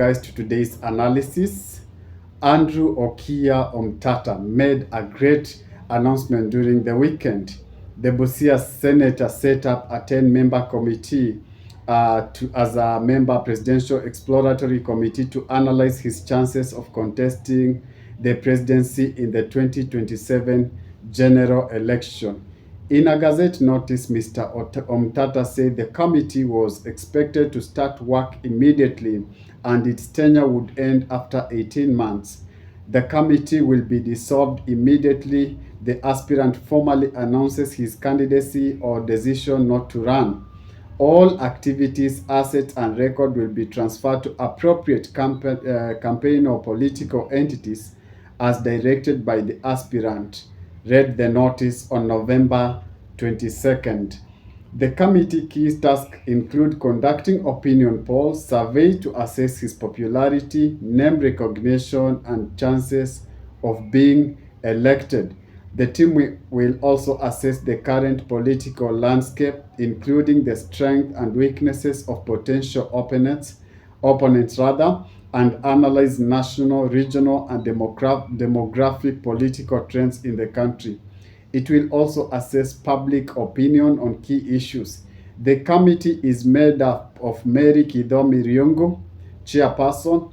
guys to today's analysis. Andrew Okia Omtatah made a great announcement during the weekend. The Busia Senator set up a 10-member committee as a member presidential exploratory committee to analyze his chances of contesting the presidency in the 2027 general election. In a Gazette notice, Mr. Omtatah said the committee was expected to start work immediately and its tenure would end after 18 months. The committee will be dissolved immediately the aspirant formally announces his candidacy or decision not to run. All activities, assets, and record will be transferred to appropriate campaign or political entities as directed by the aspirant, read the notice on November 22nd. The committee key tasks include conducting opinion polls, survey to assess his popularity, name recognition, and chances of being elected. The team will also assess the current political landscape, including the strengths and weaknesses of potential opponents, and analyze national, regional, and demographic political trends in the country. It will also assess public opinion on key issues. The committee is made up of Mary Kidomi Riungu, chairperson,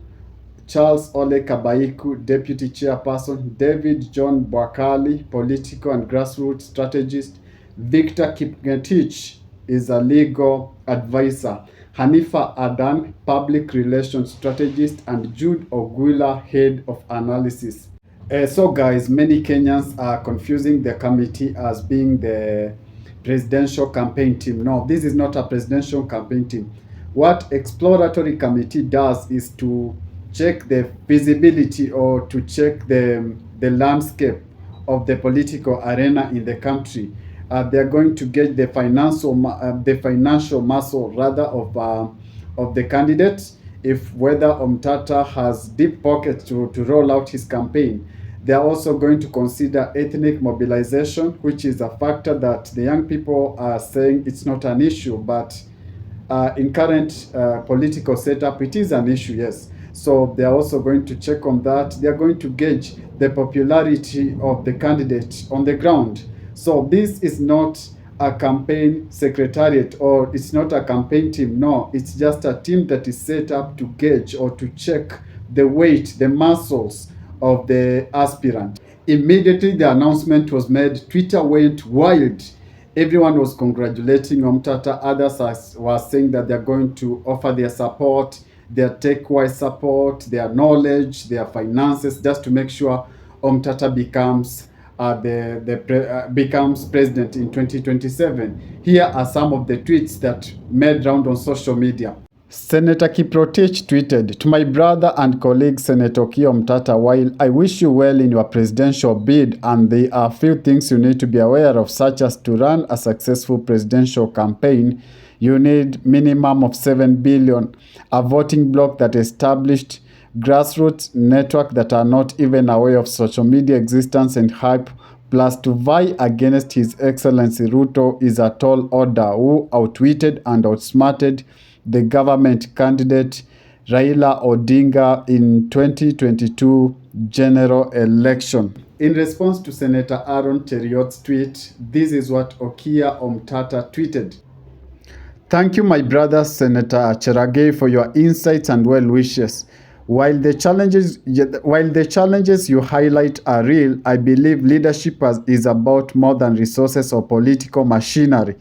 Charles Ole Kabaiku, deputy chairperson, David John Bwakali, political and grassroots strategist, Victor Kipngetich is a legal advisor, Hanifa Adan, public relations strategist, and Jude Ogula, head of analysis. So guys, many Kenyans are confusing the committee as being the presidential campaign team. No, this is not a presidential campaign team. What exploratory committee does is to check the feasibility or to check the landscape of the political arena in the country. They are going to get the financial muscle rather of the candidate, if whether Omtatah has deep pockets to roll out his campaign. They are also going to consider ethnic mobilization, which is a factor that the young people are saying it's not an issue, but in current political setup, it is an issue, yes. So they are also going to check on that. They are going to gauge the popularity of the candidate on the ground. So this is not a campaign secretariat or it's not a campaign team. No, it's just a team that is set up to gauge or to check the weight, the muscles of the aspirant. Immediately the announcement was made, Twitter went wild. Everyone was congratulating Omtatah. Others were saying that they're going to offer their support, their tech-wise support, their knowledge, their finances, just to make sure Omtatah becomes becomes president in 2027. Here are some of the tweets that made round on social media. Senator Kiprotich tweeted, "To my brother and colleague Senator Okia Omtatah, while I wish you well in your presidential bid, and there are a few things you need to be aware of, such as to run a successful presidential campaign, you need minimum of 7 billion, a voting bloc that established grassroots network that are not even aware of social media existence and hype, plus to vie against His Excellency Ruto is a tall order who outwitted and outsmarted the government candidate Raila Odinga in 2022 general election." In response to Senator Aaron Cheriot's tweet, this is what Okia Omtatah tweeted. "Thank you, my brother Senator Cherargei, for your insights and well wishes. While the challenges you highlight are real, I believe leadership is about more than resources or political machinery.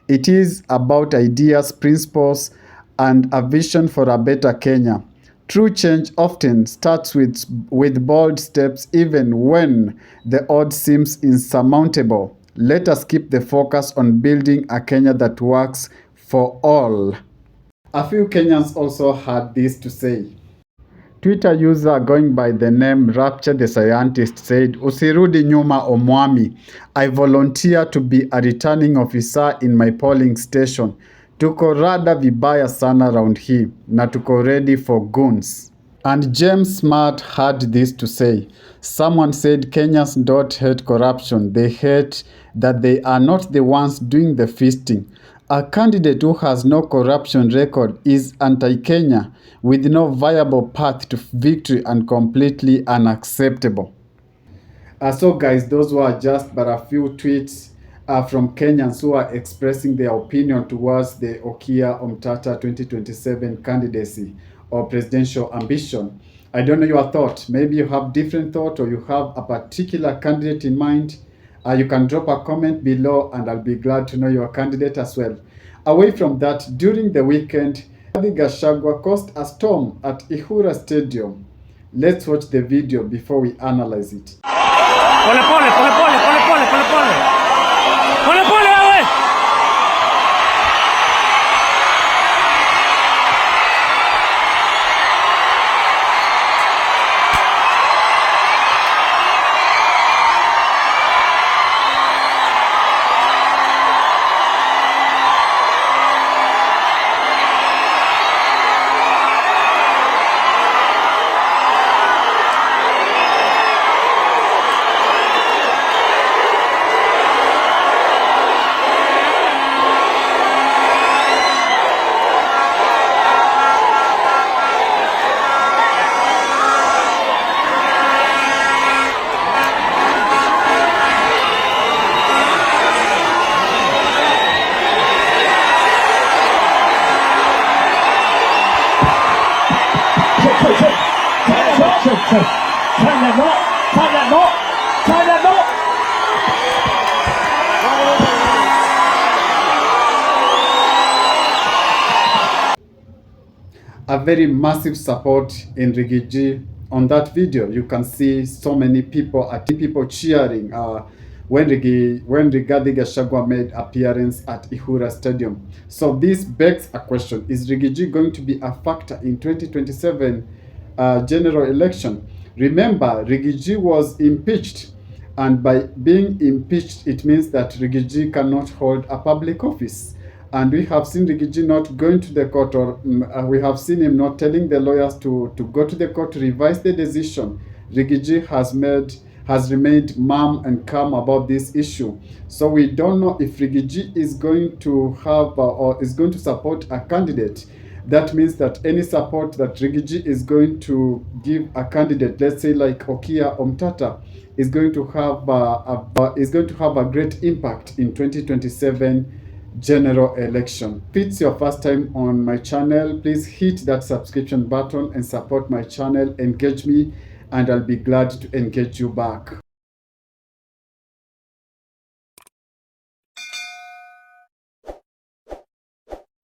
It is about ideas, principles, and a vision for a better Kenya. True change often starts with bold steps even when the odds seems insurmountable. Let us keep the focus on building a Kenya that works for all." A few Kenyans also had this to say. Twitter user going by the name Rapture the Scientist said, "Usirudi nyuma Omwami. I volunteer to be a returning officer in my polling station. Tuko rada vibaya sana round here, na tuko ready for goons." And James Smart had this to say. Someone said Kenyans don't hate corruption. They hate that they are not the ones doing the feasting. A candidate who has no corruption record is anti-Kenya with no viable path to victory and completely unacceptable. So guys, those were just but a few tweets from Kenyans who are expressing their opinion towards the Omtatah 2027 candidacy or presidential ambition. I don't know your thought. Maybe you have different thought or you have a particular candidate in mind. You can drop a comment below and I'll be glad to know your candidate as well. Away from that, during the weekend, Gachagua caused a storm at Ihura Stadium. Let's watch the video before we analyze it. Pole pole, pole pole, pole pole, pole pole. Pole pole wewe. A very massive support in Rigiji. On that video, you can see so many people cheering when Rigathi Gachagua made appearance at Ihura Stadium. So this begs a question: is Rigiji going to be a factor in 2027 general election? Remember, Rigiji was impeached, and by being impeached, it means that Rigiji cannot hold a public office. And we have seen Rigiji not going to the court, or we have seen him not telling the lawyers to go to the court to revise the decision. Rigiji has remained mum and calm about this issue. So we don't know if Rigiji is going to have or is going to support a candidate. That means that any support that Rigiji is going to give a candidate, let's say like Omtatah, is going to have a great impact in 2027 general election. If it's your first time on my channel, please hit that subscription button and support my channel. Engage me and I'll be glad to engage you back.